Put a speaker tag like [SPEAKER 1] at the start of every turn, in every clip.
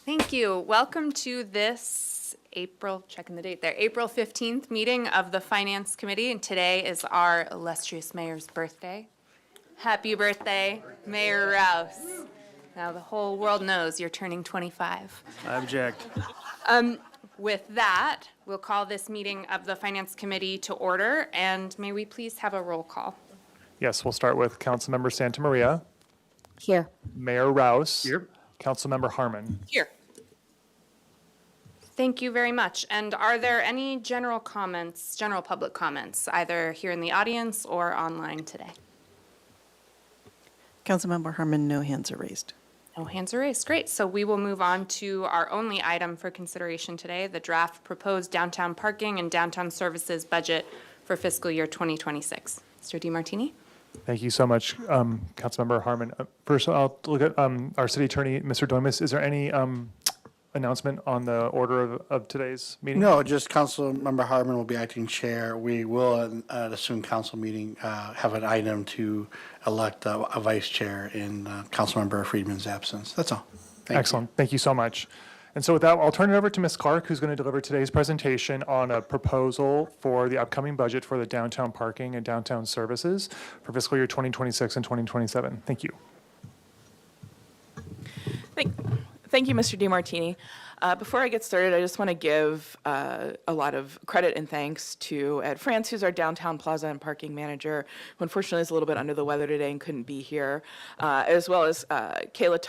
[SPEAKER 1] Thank you. Welcome to this checking the date there, April 15th meeting of the Finance Committee. And today is our illustrious mayor's birthday. Happy birthday, Mayor Rouse. Now the whole world knows you're turning 25.
[SPEAKER 2] I object.
[SPEAKER 1] With that, we'll call this meeting of the Finance Committee to order. And may we please have a roll call?
[SPEAKER 3] Yes, we'll start with Councilmember Santa Maria,
[SPEAKER 4] Here.
[SPEAKER 3] Mayor Rouse.
[SPEAKER 2] Here.
[SPEAKER 3] Councilmember Harmon.
[SPEAKER 1] Here. Thank you very much. And are there any general comments, general public comments, either here in the audience or online today?
[SPEAKER 4] Councilmember Herman, no hands are raised.
[SPEAKER 1] No hands are raised. Great. So we will move on to our only item for consideration today, the draft proposed downtown parking and downtown services budget for fiscal year 2026. Mr. DiMartini?
[SPEAKER 3] Thank you so much, Councilmember Harmon. First, I'll look at our city attorney, Mr. Doimus. Is there any announcement on the order of today's meeting?
[SPEAKER 5] No, just Councilmember Harmon will be acting chair. We will, at a soon council meeting, have an item to elect a vice chair in Councilmember Friedman's absence. That's all. Thank you.
[SPEAKER 3] Excellent. Thank you so much. And so with that, I'll turn it over to Ms. Clark, who's going to deliver today's presentation on a proposal for the upcoming budget for the downtown parking and downtown services for fiscal year 2026 and 2027. Thank you.
[SPEAKER 6] Thank you, Mr. DiMartini. Before I get started, I just want to give a lot of credit and thanks to Ed France, who's our downtown plaza and parking manager, who unfortunately is a little bit under the weather today and couldn't be here, as well as Kayla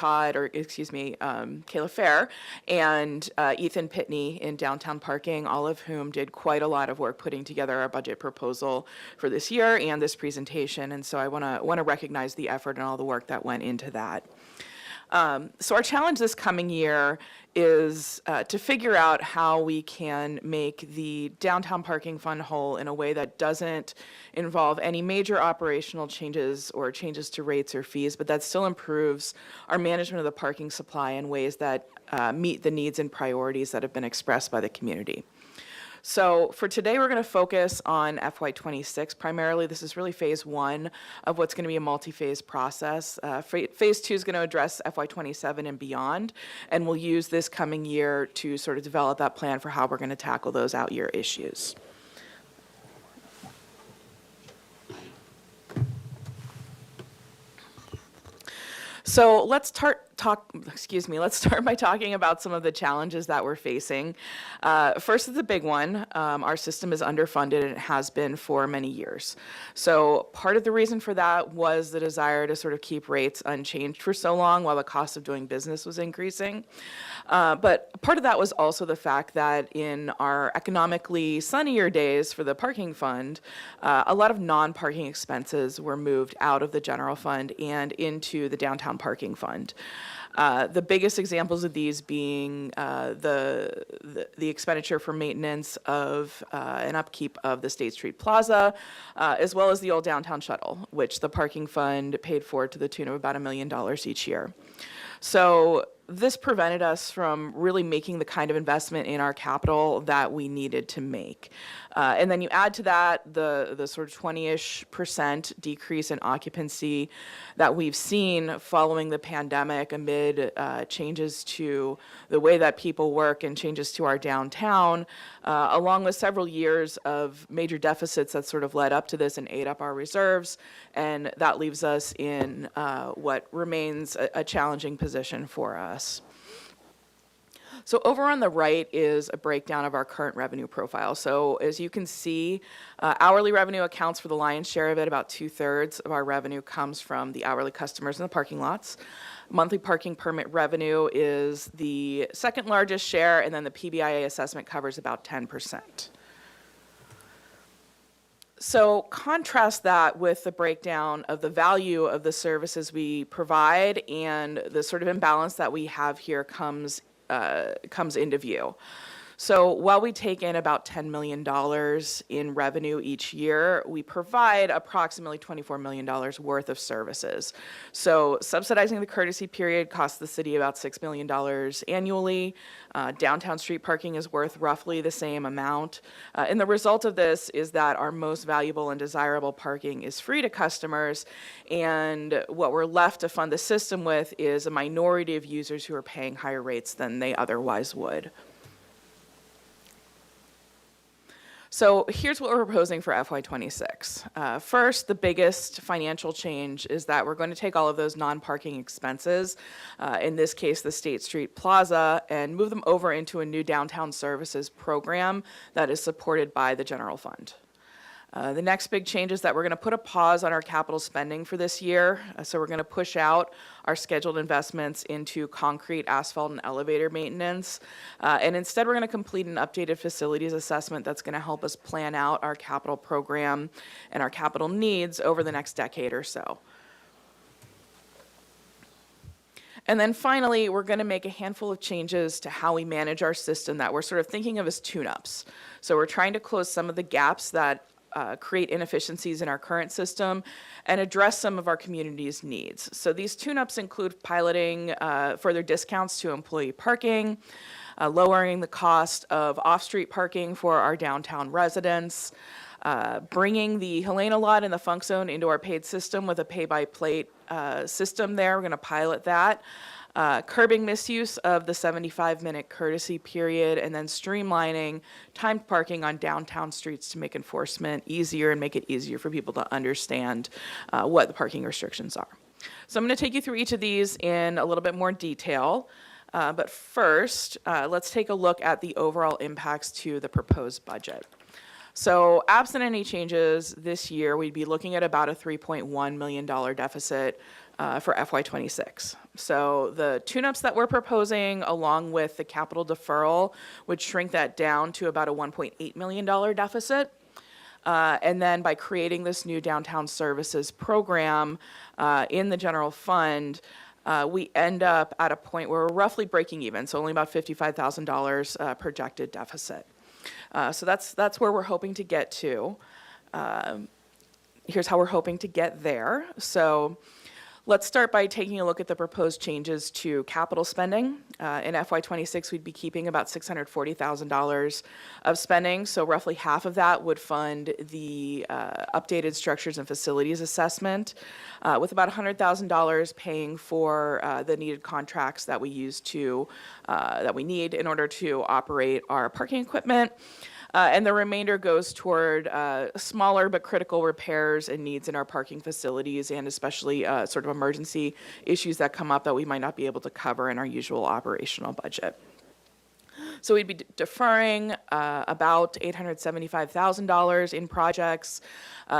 [SPEAKER 6] Fair, and Ethan Pitney in downtown parking, all of whom did quite a lot of work putting together our budget proposal for this year and this presentation. And so I want to recognize the effort and all the work that went into that. So our challenge this coming year is to figure out how we can make the downtown parking fund whole in a way that doesn't involve any major operational changes or changes to rates or fees, but that still improves our management of the parking supply in ways that meet the needs and priorities that have been expressed by the community. So for today, we're going to focus on FY26 primarily. This is really phase one of what's going to be a multi-phase process. Phase two is going to address FY27 and beyond, and we'll use this coming year to sort of develop that plan for how we're going to tackle those out-year issues. So let's start by talking about some of the challenges that we're facing. First is the big one. Our system is underfunded, and it has been for many years. So part of the reason for that was the desire to sort of keep rates unchanged for so long while the cost of doing business was increasing. But part of that was also the fact that in our economically sunnier days for the parking fund, a lot of non-parking expenses were moved out of the general fund and into the downtown parking fund. The biggest examples of these being the expenditure for maintenance of and upkeep of the State Street Plaza, as well as the old downtown shuttle, which the parking fund paid for to the tune of about $1 million each year. So this prevented us from really making the kind of investment in our capital that we needed to make. And then you add to that the sort of 20-ish% decrease in occupancy that we've seen following the pandemic amid changes to the way that people work and changes to our downtown, along with several years of major deficits that sort of led up to this and ate up our reserves. And that leaves us in what remains a challenging position for us. So over on the right is a breakdown of our current revenue profile. So as you can see, hourly revenue accounts for the lion's share of it. About 2/3 of our revenue comes from the hourly customers in the parking lots. Monthly parking permit revenue is the second largest share, and then the PBIA assessment covers about 10%. So contrast that with the breakdown of the value of the services we provide, and the sort of imbalance that we have here comes into view. So while we take in about $10 million in revenue each year, we provide approximately $24 million worth of services. So subsidizing the courtesy period costs the city about $6 million annually. Downtown street parking is worth roughly the same amount. And the result of this is that our most valuable and desirable parking is free to customers, and what we're left to fund the system with is a minority of users who are paying higher rates than they otherwise would. So here's what we're proposing for FY26. First, the biggest financial change is that we're going to take all of those non-parking expenses, in this case the State Street Plaza, and move them over into a new downtown services program that is supported by the general fund. The next big change is that we're going to put a pause on our capital spending for this year. So we're going to push out our scheduled investments into concrete, asphalt, and elevator maintenance. And instead, we're going to complete an updated facilities assessment that's going to help us plan out our capital program and our capital needs over the next decade or so. And then finally, we're going to make a handful of changes to how we manage our system that we're sort of thinking of as tune-ups. So we're trying to close some of the gaps that create inefficiencies in our current system and address some of our community's needs. So these tune-ups include piloting further discounts to employee parking, lowering the cost of off-street parking for our downtown residents, bringing the Helena lot and the Funk Zone into our paid system with a pay-by-plate system there. We're going to pilot that. Curbing misuse of the 75-minute courtesy period, and then streamlining timed parking on downtown streets to make enforcement easier and make it easier for people to understand what the parking restrictions are. So I'm going to take you through each of these in a little bit more detail. But first, let's take a look at the overall impacts to the proposed budget. So absent any changes this year, we'd be looking at about a $3.1 million deficit for FY26. So the tune-ups that we're proposing, along with the capital deferral, would shrink that down to about a $1.8 million deficit. And then by creating this new downtown services program in the general fund, we end up at a point where we're roughly breaking even, so only about $55,000 projected deficit. So that's where we're hoping to get to. Here's how we're hoping to get there. So let's start by taking a look at the proposed changes to capital spending. In FY26, we'd be keeping about $640,000 of spending, so roughly half of that would fund the updated structures and facilities assessment, with about $100,000 paying for the needed contracts that we need in order to operate our parking equipment. And the remainder goes toward smaller but critical repairs and needs in our parking facilities, and especially sort of emergency issues that come up that we might not be able to cover in our usual operational budget. So we'd be deferring about $875,000 in projects.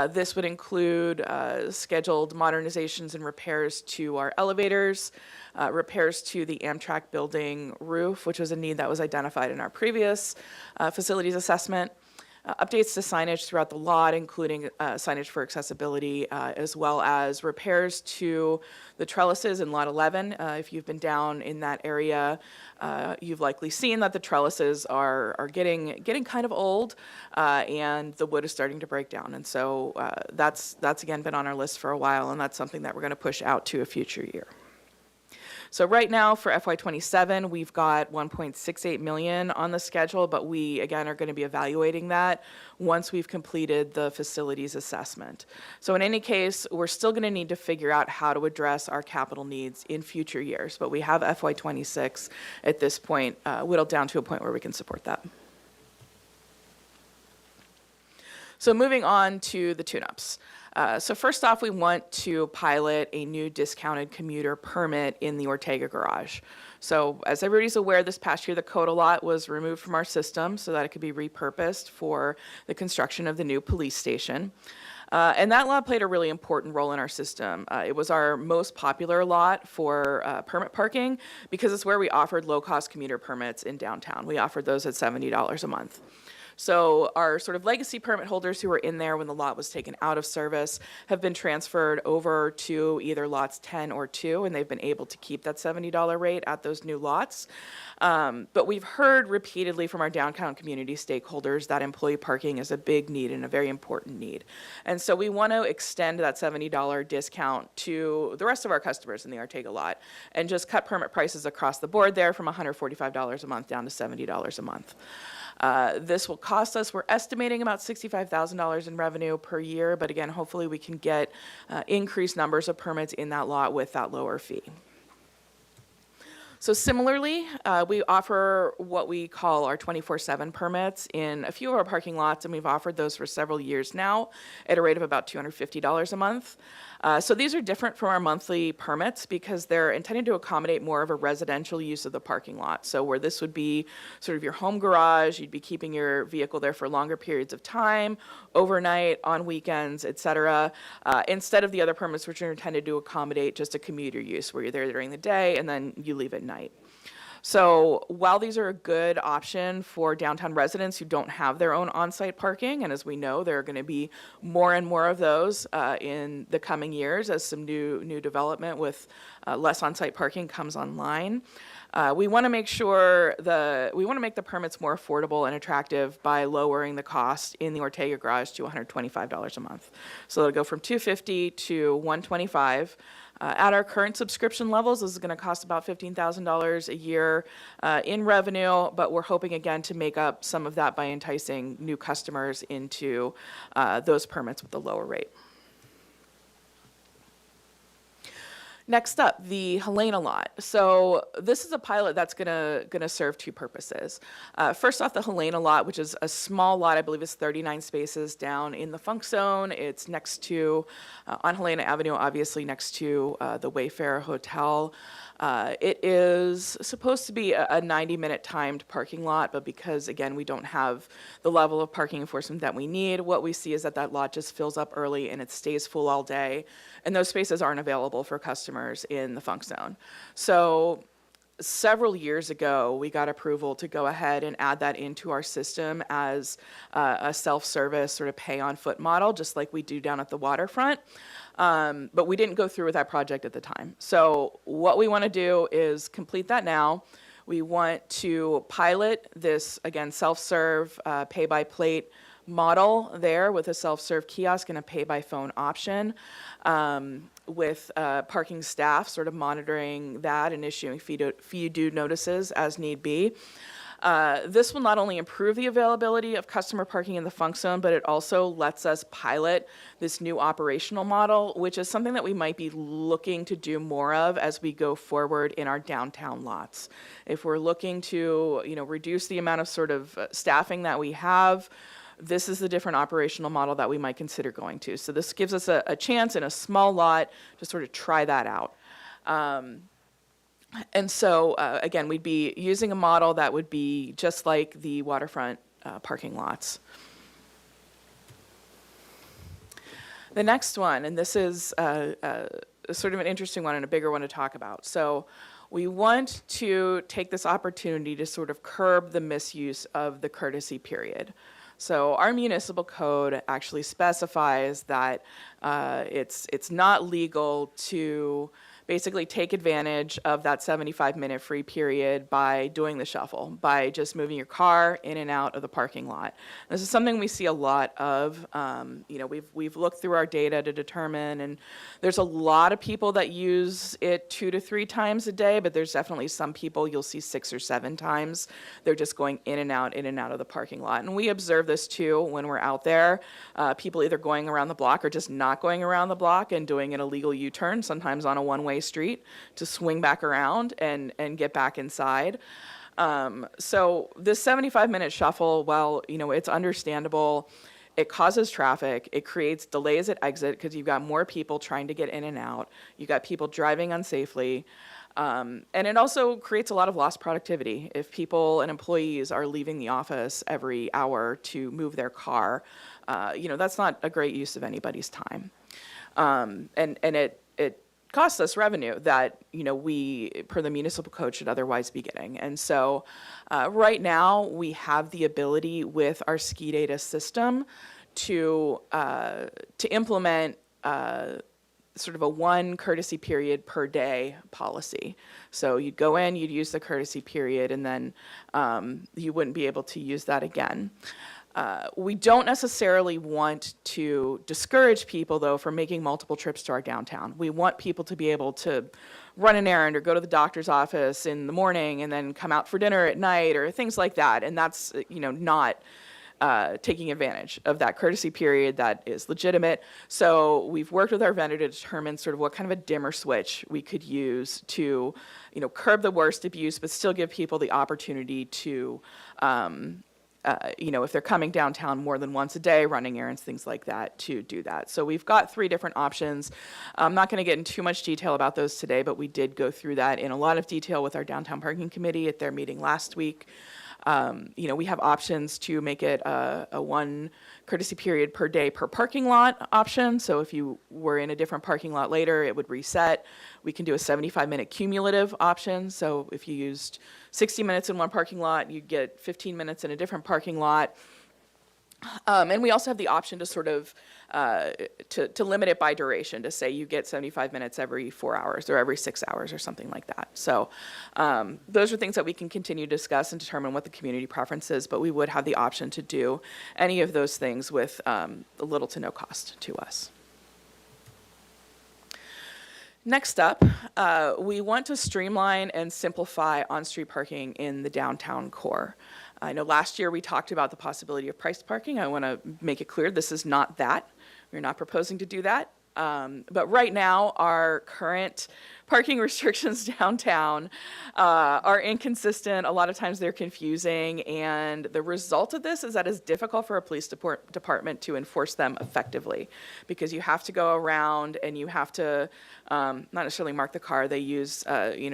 [SPEAKER 6] This would include scheduled modernizations and repairs to our elevators, repairs to the Amtrak building roof, which was a need that was identified in our previous facilities assessment, updates to signage throughout the lot, including signage for accessibility, as well as repairs to the trellises in Lot 11. If you've been down in that area, you've likely seen that the trellises are getting kind of old, and the wood is starting to break down. And so that's again been on our list for a while, and that's something that we're going to push out to a future year. So right now for FY27, we've got $1.68 million on the schedule, but we, again, are going to be evaluating that once we've completed the facilities assessment. So in any case, we're still going to need to figure out how to address our capital needs in future years, but we have FY26 at this point whittled down to a point where we can support that. So moving on to the tune-ups. So first off, we want to pilot a new discounted commuter permit in the Ortega garage. So as everybody's aware, this past year, the Coda lot was removed from our system so that it could be repurposed for the construction of the new police station. And that lot played a really important role in our system. It was our most popular lot for permit parking because it's where we offered low-cost commuter permits in downtown. We offered those at $70 a month. So our sort of legacy permit holders who were in there when the lot was taken out of service have been transferred over to either lots 10 or 2, and they've been able to keep that $70 rate at those new lots. But we've heard repeatedly from our downtown community stakeholders that employee parking is a big need and a very important need. And so we want to extend that $70 discount to the rest of our customers in the Ortega lot and just cut permit prices across the board there from $145 a month down to $70 a month. This will cost us, we're estimating about $65,000 in revenue per year, but again, hopefully we can get increased numbers of permits in that lot with that lower fee. So similarly, we offer what we call our 24/7 permits in a few of our parking lots, and we've offered those for several years now at a rate of about $250 a month. So these are different from our monthly permits because they're intended to accommodate more of a residential use of the parking lot. So where this would be sort of your home garage, you'd be keeping your vehicle there for longer periods of time, overnight, on weekends, et cetera, instead of the other permits which are intended to accommodate just a commuter use where you're there during the day and then you leave at night. So while these are a good option for downtown residents who don't have their own on-site parking, and as we know, there are going to be more and more of those in the coming years as some new development with less on-site parking comes online. We want to make the permits more affordable and attractive by lowering the cost in the Ortega garage to $125 a month. So it'll go from $250 to $125. At our current subscription levels, this is going to cost about $15,000 a year in revenue, but we're hoping again to make up some of that by enticing new customers into those permits with a lower rate. Next up, the Helena lot. So this is a pilot that's gonna serve two purposes. First off, the Helena lot, which is a small lot, I believe is 39 spaces down in the Funk Zone. It's next to, on Helena Avenue, obviously next to the Wayfarer Hotel. It is supposed to be a 90-minute timed parking lot, but because, again, we don't have the level of parking enforcement that we need, what we see is that lot just fills up early and it stays full all day, and those spaces aren't available for customers in the Funk Zone. So several years ago, we got approval to go ahead and add that into our system as a self-service sort of pay-on-foot model, just like we do down at the waterfront. But we didn't go through with that project at the time. So what we want to do is complete that now. We want to pilot this, again, self-serve, pay-by-plate model there with a self-serve kiosk and a pay-by-phone option, with parking staff sort of monitoring that and issuing fee due notices as need be. This will not only improve the availability of customer parking in the Funk Zone, but it also lets us pilot this new operational model, which is something that we might be looking to do more of as we go forward in our downtown lots. If we're looking to, reduce the amount of sort of staffing that we have, this is the different operational model that we might consider going to. So this gives us a chance in a small lot to sort of try that out. And so, again, we'd be using a model that would be just like the waterfront parking lots. The next one, and this is sort of an interesting one and a bigger one to talk about. So we want to take this opportunity to sort of curb the misuse of the courtesy period. So our municipal code actually specifies that it's not legal to basically take advantage of that 75-minute free period by doing the shuffle, by just moving your car in and out of the parking lot. This is something we see a lot of. We've looked through our data to determine, and there's a lot of people that use it 2 to 3 times a day, but there's definitely some people you'll see 6 or 7 times. They're just going in and out of the parking lot. And we observe this too when we're out there. People either going around the block or just not going around the block and doing an illegal U-turn, sometimes on a one-way street, to swing back around and get back inside. So this 75-minute shuffle, while it's understandable, it causes traffic, it creates delays at exit because you've got more people trying to get in and out, you've got people driving unsafely, and it also creates a lot of lost productivity. If people and employees are leaving the office every hour to move their car, that's not a great use of anybody's time. And it costs us revenue that, we, per the municipal code, should otherwise be getting. And so right now, we have the ability with our ski data system to implement sort of a one courtesy period per day policy. So you'd go in, you'd use the courtesy period, and then you wouldn't be able to use that again. We don't necessarily want to discourage people, though, from making multiple trips to our downtown. We want people to be able to run an errand or go to the doctor's office in the morning and then come out for dinner at night or things like that. And that's, not taking advantage of that courtesy period that is legitimate. So we've worked with our vendor to determine sort of what kind of a dimmer switch we could use to, curb the worst abuse, but still give people the opportunity to, if they're coming downtown more than once a day, running errands, things like that, to do that. So we've got 3 different options. I'm not going to get into too much detail about those today, but we did go through that in a lot of detail with our downtown parking committee at their meeting last week. We have options to make it a one courtesy period per day per parking lot option. So if you were in a different parking lot later, it would reset. We can do a 75-minute cumulative option. So if you used 60 minutes in one parking lot, you'd get 15 minutes in a different parking lot. And we also have the option to sort of to limit it by duration, to say you get 75 minutes every 4 hours or every 6 hours or something like that. So those are things that we can continue to discuss and determine what the community preference is, but we would have the option to do any of those things with little to no cost to us. Next up, we want to streamline and simplify on-street parking in the downtown core. I know last year we talked about the possibility of priced parking. I want to make it clear this is not that. We're not proposing to do that. But right now, our current parking restrictions downtown are inconsistent. A lot of times they're confusing. And the result of this is that it's difficult for a police department to enforce them effectively, because you have to go around and you have to not necessarily mark the car. They use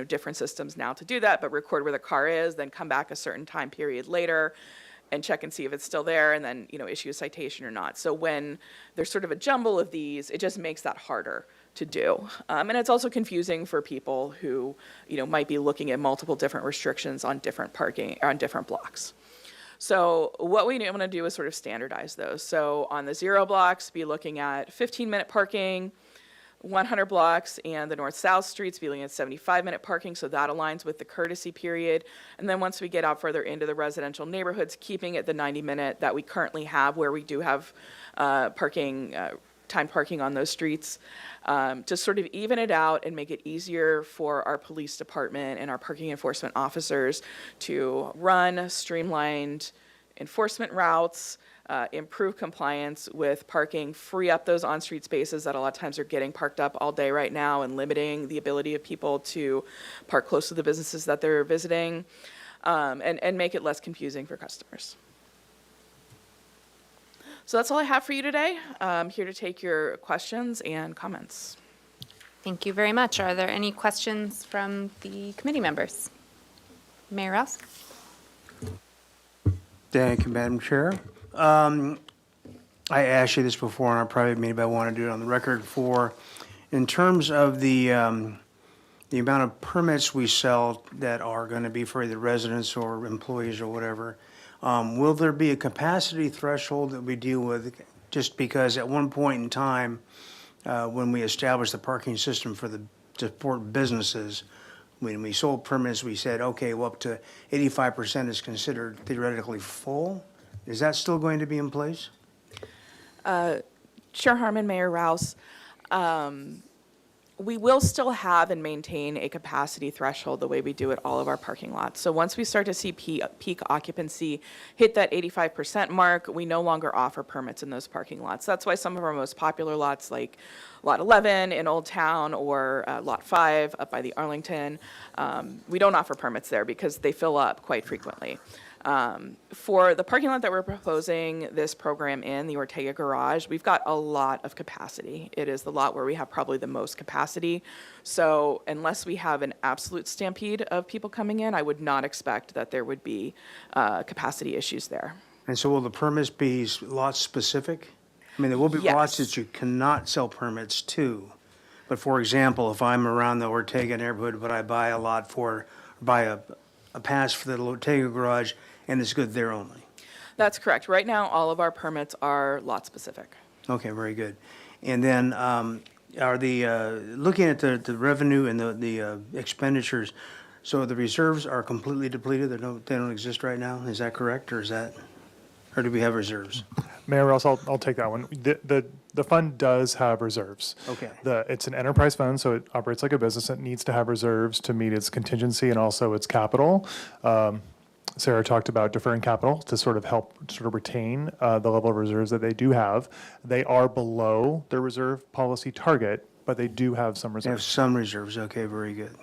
[SPEAKER 6] different systems now to do that, but record where the car is, then come back a certain time period later and check and see if it's still there, and then issue a citation or not. So when there's sort of a jumble of these, it just makes that harder to do. And it's also confusing for people who might be looking at multiple different restrictions on different parking, on different blocks. So what we want to do is sort of standardize those. So on the 0 blocks, be looking at 15-minute parking, 100 blocks, and the north-south streets be looking at 75-minute parking, so that aligns with the courtesy period. And then once we get out further into the residential neighborhoods, keeping it the 90-minute that we currently have, where we do have timed parking on those streets, to sort of even it out and make it easier for our police department and our parking enforcement officers to run streamlined enforcement routes, improve compliance with parking, free up those on-street spaces that a lot of times are getting parked up all day right now and limiting the ability of people to park close to the businesses that they're visiting, and make it less confusing for customers. So that's all I have for you today. I'm here to take your questions and comments.
[SPEAKER 1] Thank you very much. Are there any questions from the committee members? Mayor Rouse?
[SPEAKER 2] Thank you, Madam Chair. I asked you this before in our private meeting, but I want to do it on the record in terms of the amount of permits we sell that are going to be for either residents or employees or whatever. Will there be a capacity threshold that we deal with? Just because at one point in time, when we established the parking system to support businesses, when we sold permits, we said, okay, well, up to 85% is considered theoretically full. Is that still going to be in place?
[SPEAKER 6] Chair Harmon, Mayor Rouse, we will still have and maintain a capacity threshold the way we do at all of our parking lots. So once we start to see peak occupancy hit that 85% mark, we no longer offer permits in those parking lots. That's why some of our most popular lots, like Lot 11 in Old Town or Lot 5 up by the Arlington, we don't offer permits there because they fill up quite frequently. For the parking lot that we're proposing this program in, the Ortega Garage, we've got a lot of capacity. It is the lot where we have probably the most capacity. So unless we have an absolute stampede of people coming in, I would not expect that there would be capacity issues there.
[SPEAKER 2] And so will the permits be lot specific? I mean, there will be lots
[SPEAKER 6] Yes.
[SPEAKER 2] that you cannot sell permits to, But for example, if I'm around the Ortega neighborhood, but I buy a lot for, buy a pass for the Ortega garage, and it's good there only?
[SPEAKER 6] That's correct. Right now, all of our permits are lot specific.
[SPEAKER 2] Okay, very good. And then, are the, looking at the revenue and the expenditures, so the reserves are completely depleted, they don't exist right now? Is that correct, or is that, or do we have reserves?
[SPEAKER 3] Mayor Rouse, I'll take that one. The fund does have reserves.
[SPEAKER 2] Okay.
[SPEAKER 3] It's an enterprise fund, so it operates like a business. It needs to have reserves to meet its contingency and also its capital. Sarah talked about deferring capital to sort of help sort of retain the level of reserves that they do have. They are below their reserve policy target, but they do have some
[SPEAKER 2] They have
[SPEAKER 3] reserves.
[SPEAKER 2] some reserves, okay, very good.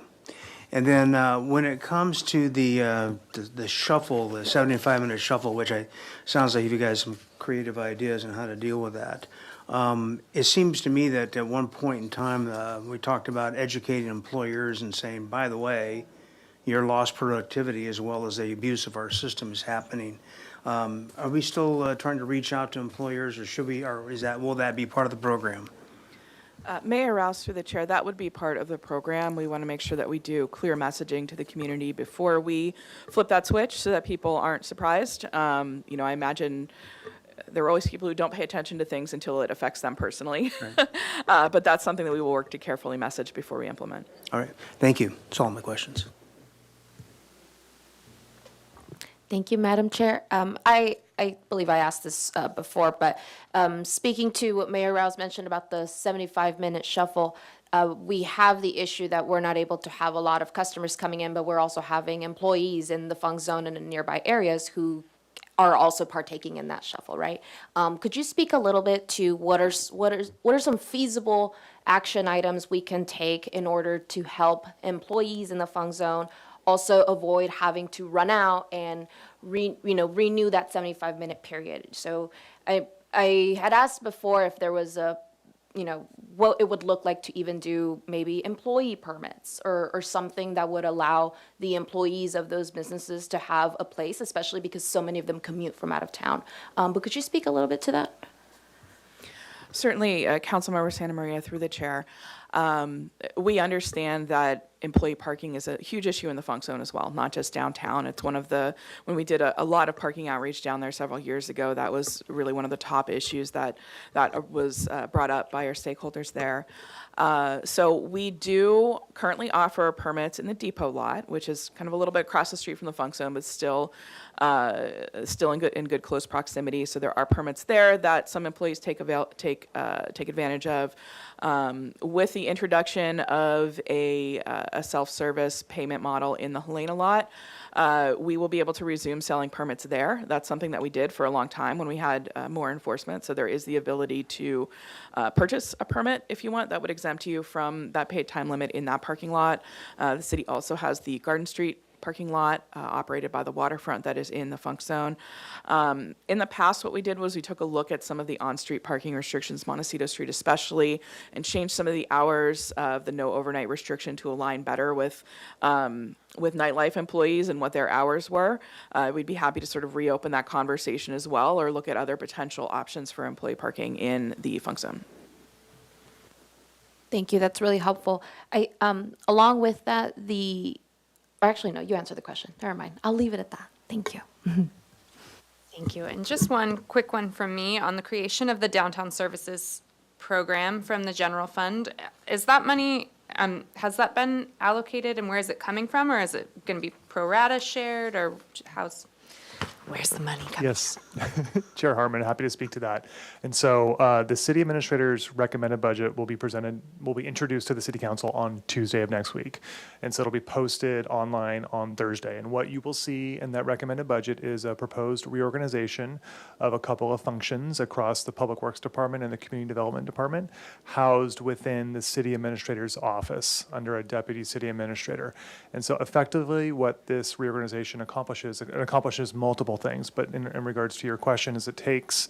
[SPEAKER 2] And then, when it comes to the shuffle, the 75-minute shuffle, which sounds like you guys have some creative ideas on how to deal with that. It seems to me that at one point in time, we talked about educating employers and saying, by the way, your lost productivity as well as the abuse of our system is happening. Are we still trying to reach out to employers, or should we, or will that be part of the program?
[SPEAKER 6] Mayor Rouse, through the chair, that would be part of the program. We want to make sure that we do clear messaging to the community before we flip that switch so that people aren't surprised. I imagine there are always people who don't pay attention to things until it affects them personally. But that's something that we will work to carefully message before we implement.
[SPEAKER 2] All right, thank you. That's all my questions.
[SPEAKER 7] Thank you, Madam Chair. I believe I asked this before, but speaking to what Mayor Rouse mentioned about the 75-minute shuffle, we have the issue that we're not able to have a lot of customers coming in, but we're also having employees in the funk zone and in nearby areas who are also partaking in that shuffle, right? Could you speak a little bit to what are some feasible action items we can take in order to help employees in the funk zone also avoid having to run out and renew that 75-minute period? So I had asked before if there was what it would look like to even do maybe employee permits or something that would allow the employees of those businesses to have a place, especially because so many of them commute from out of town. But could you speak a little bit to that?
[SPEAKER 6] Certainly, Councilmember Santa Maria, through the chair. We understand that employee parking is a huge issue in the funk zone as well, not just downtown. It's one of when we did a lot of parking outreach down there several years ago, that was really one of the top issues that was brought up by our stakeholders there. So we do currently offer permits in the depot lot, which is kind of a little bit across the street from the funk zone, but still in good close proximity. So there are permits there that some employees take advantage of. With the introduction of a self-service payment model in the Helena lot, we will be able to resume selling permits there. That's something that we did for a long time when we had more enforcement. So there is the ability to purchase a permit if you want. That would exempt you from that paid time limit in that parking lot. The city also has the Garden Street parking lot operated by the waterfront that is in the funk zone. In the past, what we did was we took a look at some of the on-street parking restrictions, Montecito Street especially, and changed some of the hours of the no overnight restriction to align better with nightlife employees and what their hours were. We'd be happy to sort of reopen that conversation as well, or look at other potential options for employee parking in the funk zone.
[SPEAKER 7] Thank you. That's really helpful. Along with that, actually, no, you answered the question. Never mind. I'll leave it at that. Thank you.
[SPEAKER 1] Thank you. And just one quick one from me on the creation of the downtown services program from the general fund. Is that money, has that been allocated, and where is it coming from? Or is it going to be pro rata shared, or where's the money coming?
[SPEAKER 3] Yes, Chair Hartman, happy to speak to that. And so the city administrator's recommended budget will be introduced to the city council on Tuesday of next week. And so it'll be posted online on Thursday. And what you will see in that recommended budget is a proposed reorganization of a couple of functions across the Public Works Department and the Community Development Department, housed within the city administrator's office under a deputy city administrator. And so effectively what this reorganization accomplishes, it accomplishes multiple things, but in regards to your question, is it takes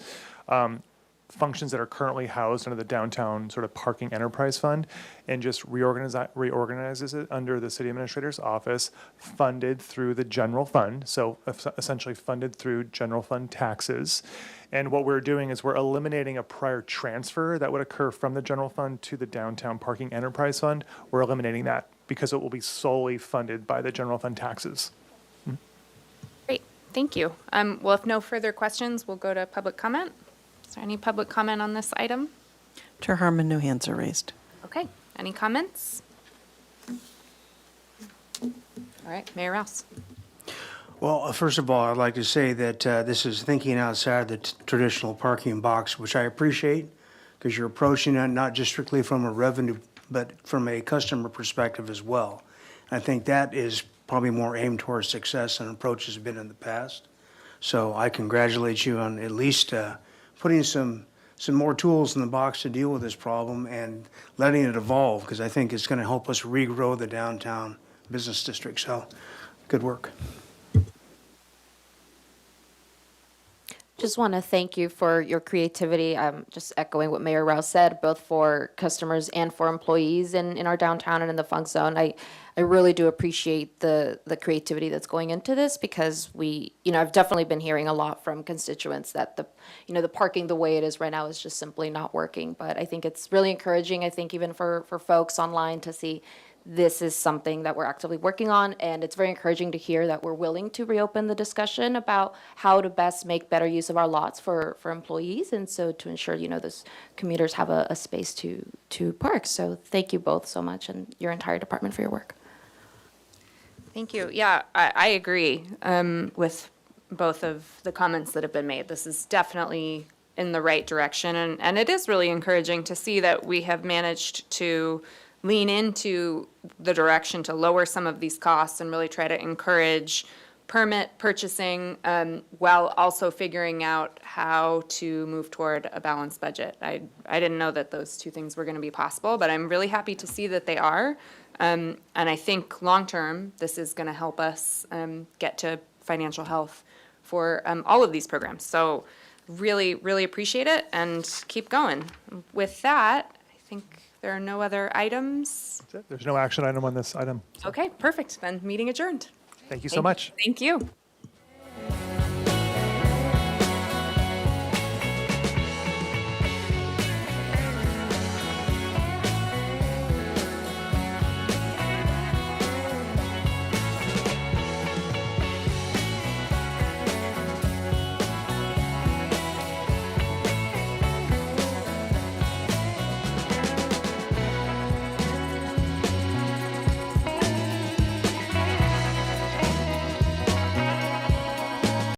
[SPEAKER 3] functions that are currently housed under the downtown sort of parking enterprise fund and just reorganizes it under the city administrator's office, funded through the general fund. So essentially funded through general fund taxes. And what we're doing is we're eliminating a prior transfer that would occur from the general fund to the downtown parking enterprise fund. We're eliminating that because it will be solely funded by the general fund taxes.
[SPEAKER 1] Great, thank you. Well, if no further questions, we'll go to public comment. Is there any public comment on this item?
[SPEAKER 4] Chair Harmon, no hands are raised.
[SPEAKER 1] Okay, any comments? All right, Mayor Rouse.
[SPEAKER 2] Well, first of all, I'd like to say that this is thinking outside the traditional parking box, which I appreciate, because you're approaching it not just strictly from a revenue, but from a customer perspective as well. I think that is probably more aimed towards success than approach has been in the past. So I congratulate you on at least putting some more tools in the box to deal with this problem and letting it evolve, because I think it's going to help us regrow the downtown business district. So, good work.
[SPEAKER 7] Just want to thank you for your creativity. I'm just echoing what Mayor Rouse said, both for customers and for employees in our downtown and in the funk zone. I really do appreciate the creativity that's going into this, because I've definitely been hearing a lot from constituents that the parking the way it is right now is just simply not working. But I think it's really encouraging, I think even for folks online to see this is something that we're actively working on, and it's very encouraging to hear that we're willing to reopen the discussion about how to best make better use of our lots for employees, and so to ensure, those commuters have a space to park. So thank you both so much, and your entire department for your work.
[SPEAKER 1] Thank you. Yeah, I agree with both of the comments that have been made. This is definitely in the right direction, and it is really encouraging to see that we have managed to lean into the direction to lower some of these costs and really try to encourage permit purchasing while also figuring out how to move toward a balanced budget. I didn't know that those two things were going to be possible, but I'm really happy to see that they are. And I think long-term, this is going to help us get to financial health for all of these programs. So really, really appreciate it and keep going. With that, I think there are no other items.
[SPEAKER 3] There's no action item on this item.
[SPEAKER 1] Okay, perfect. Then meeting adjourned.
[SPEAKER 3] Thank you so much.
[SPEAKER 1] Thank you.